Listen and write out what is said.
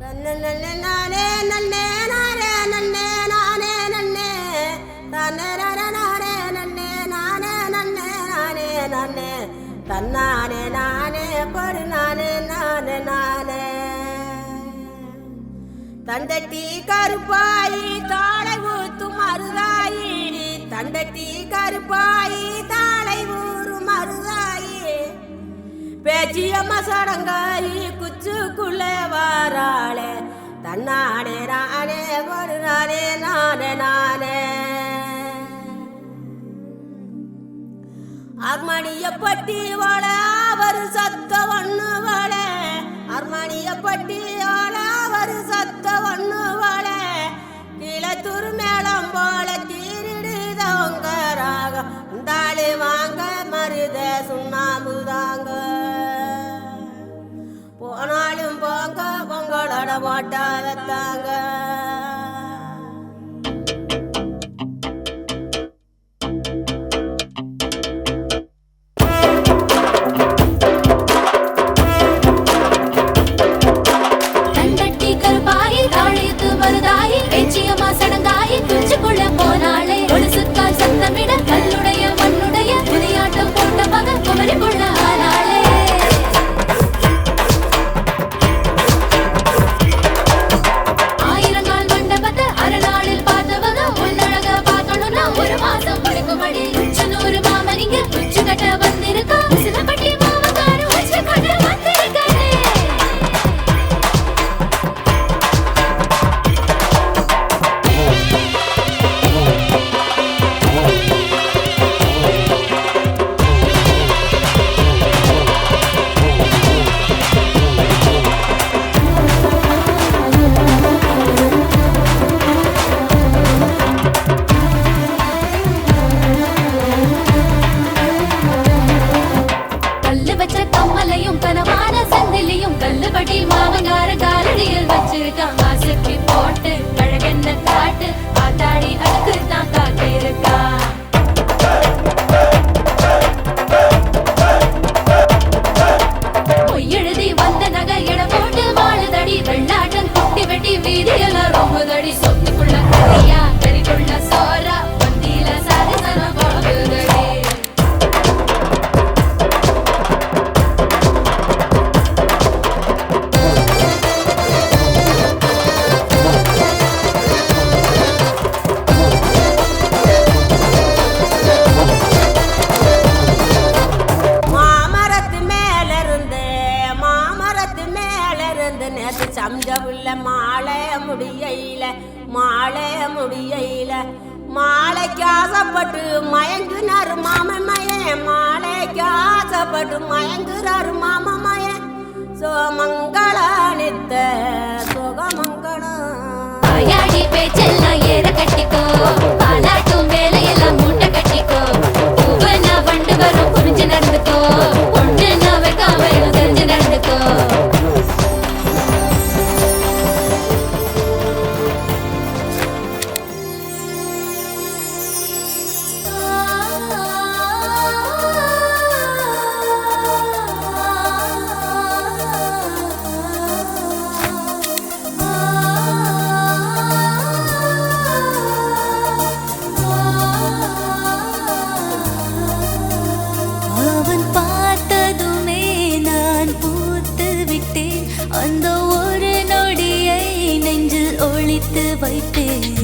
தன்ன நன்னே நானே நன்னே நானே நன்னே நானே நன்னே தன்னே நானே நன்னே நானே நன்னே நானே நன்னே தன்னானே நானே படு நானே நானே நானே தண்டட்டி கருப்பாயி தாளை ஊத்தும் மருதாயி தண்டட்டி கருப்பாயி தாளை ஊறும் மருதாயி பேச்சியம்மா சடங்காயி குச்சுக்குள்ளே வாராளே தன்னானே நானே ஒரு நானே நானே நானே அர்மணியப்பட்டி வாழ அவர் சத்த ஒண்ணு வாழ அர்மணியப்பட்டி வாழ அவர் சத்த ஒண்ணு வாழ கிளத்தூர் மேளம் போல தீரிடுதவங்க ராகம் உண்டாளி வாங்க மருத சுண்ணாம்புதாங்க போனாலும் போங்க உங்களோட ஓட்டாதத்தாங்க மாலைக்கு ஆசைப்பட்டு மயங்குனாரு மாமன் மாலைக்கு ஆசைப்பட்டு மயங்குறாரு மாமன் சோமங்களானித்த சுகமங்கலம் பேச்செல்லாம் ஏற கட்டிக்கோ பாலாட்டும் வேலையெல்லாம் மூட்டை கட்டிக்கோ பூவனா வண்டு வரும் புரிஞ்சு நடந்துக்கோ ஒன்று நான் வைக்காம தெரிஞ்சு நடந்துக்கோ அந்த ஒரு நொடியை நெஞ்சில் ஒளித்து வைத்தேன்.